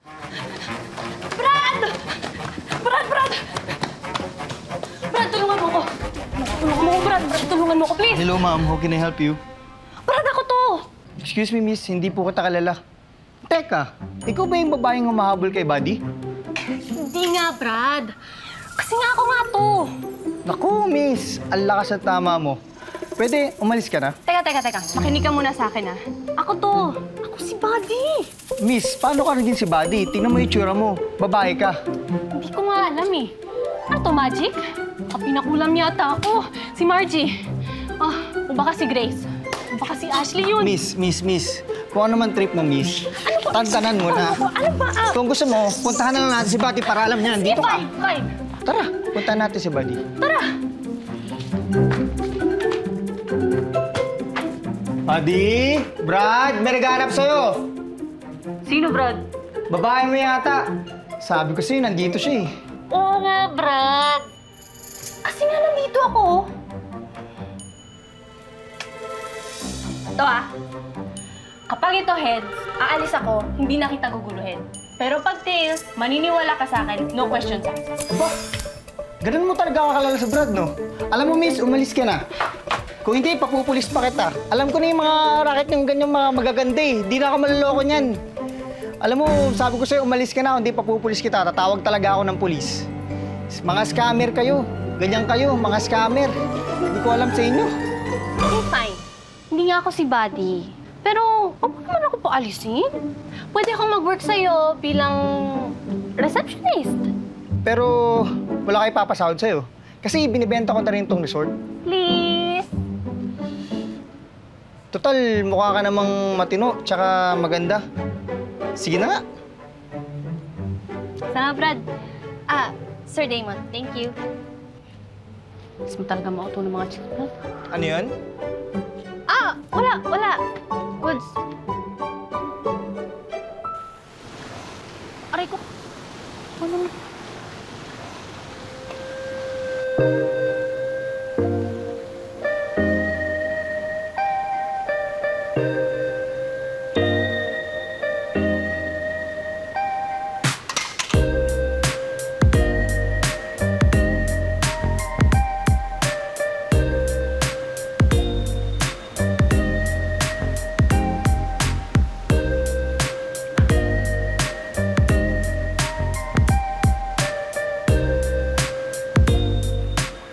Brad! Brad! Brad! Brad, tulungan mo ko. Tulungan mo ko, Brad. Brad, tulungan mo ko, please. Hello, ma'am. How can I help you? Brad, ako to. Excuse me, miss. Hindi po kita kalala. Teka, ikaw ba yung babaeng humahabol kay Buddy? Hindi nga, Brad. Kasi nga ako nga to. Naku, miss. Ang lakas at tama mo. Pwede, umalis ka na? Teka. Makinig ka muna sa akin, ha? Ako to. Ako si Buddy. Miss, paano ka naging si Buddy? Tingnan mo yung tsura mo. Babae ka. Hindi ko nga alam, eh. Ano to, Magic? Pinakulam yata ako. Si Margie. O baka si Grace. O baka si Ashley yun. Miss. Kung ano man trip mo, miss. Tantanan mo na. Ano ba? Kung gusto mo, puntahan na lang natin si Buddy para alam niya. Dito ka. Fine. Tara, puntahan natin si Buddy. Tara. Buddy! Brad! May naghahanap sa'yo! Sino, Brad? Babae mo yata. Sabi ko sa'yo, nandito siya eh. Oo nga, Brad. Kasi nga nandito ako. Ito kapag ito heads, aalis ako, hindi na kita guguluhin. Pero pag tails, maniniwala ka sa akin, no questions asked. Aba, ganun mo talaga kakalala sa Brad, no? Alam mo, miss, umalis ka na. Kung hindi, papupulis pa kita. Alam ko na yung mga racket ng ganyang mga magaganda eh. Di na ako maluloko niyan. Alam mo, sabi ko sa'yo, umalis ka na. Hindi, papupulis kita. Tatawag talaga ako ng pulis. Mga scammer kayo. Ganyan kayo, mga scammer. Hindi ko alam sa inyo. Okay, fine. Hindi nga ako si Buddy. Pero, huwag naman ako paalisin. Pwede akong mag-work sa'yo bilang receptionist. Pero, wala kayo papasahod sa'yo. Kasi binibenta ko na rin itong resort. Please? Total, mukha ka namang matino, tsaka maganda. Sige na nga. Sana, Brad. Sir Damon, thank you. Gusto mo talaga mauto ng mga chicks, Brad? Ano yun? Wala. Goods. Aray ko. Ano na?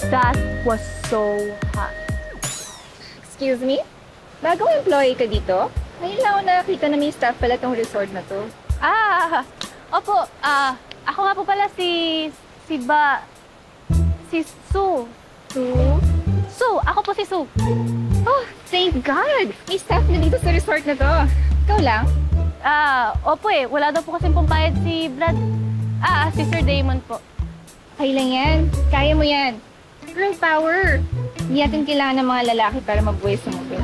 That was so hot. Excuse me? Bagong employee ka dito? Ngayon lang ako nakakita na may staff pala tong resort na to. Opo. Ako nga po pala si Sue. Sue! Ako po si Sue. Oh, thank God! May staff na dito sa resort na to. Ikaw lang? Opo eh. Wala daw po kasing pumpayad si Brad. Si Sir Damon po. Okay lang yan. Kaya mo yan. Girl power! Hindi natin kailangan ng mga lalaki para mabuhay sa mundo.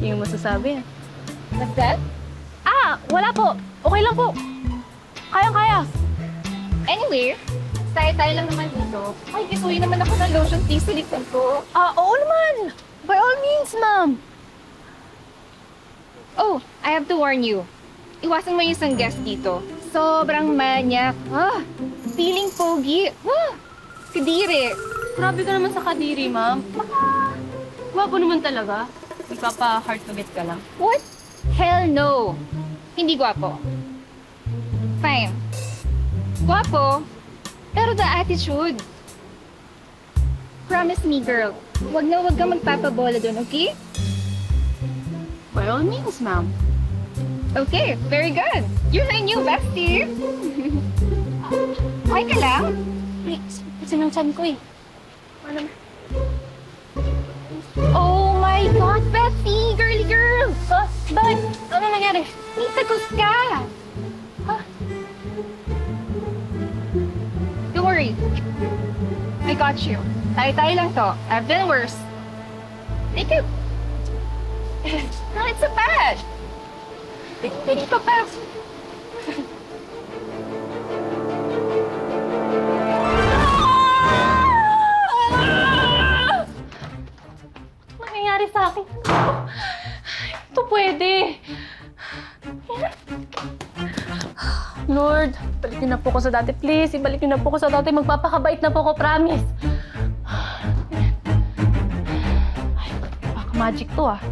Yung masasabi. What's that? Wala po. Okay lang po. Kayang-kaya. Anyway, tayo lang naman dito. Ay, gisuhin naman ako ng lotion tea sa likod ko. Oo naman. By all means, ma'am. Oh, I have to warn you. Iwasan mo yung isang guest dito. Sobrang manyak. Feeling pogi. Kadiri. Grabe ka naman sa kadiri, ma'am. Baka gwapo naman talaga. Ipapa-hard to get ka lang. What? Hell no. Hindi gwapo. Fine. Gwapo, pero the attitude. Promise me, girl. Wag ka magpapabola doon, okay? By all means, ma'am. Okay, very good. You're my new bestie. Okay ka lang? Kasi ng chan ko eh. Ano? Oh my God, Bessie! Girly girl! Bakit? Ano nangyari? May tagos ka! Don't worry. I got you. Tayo lang to. I've been worse. Take it. No, it's so bad. Hindi pa pa. Nangyayari sa akin. Ito pwede. Lord, balik niyo na po ko sa dati. Please, ibalik niyo na po ko sa dati. Magpapakabait na po ko, promise. Ay, baka magic to ah.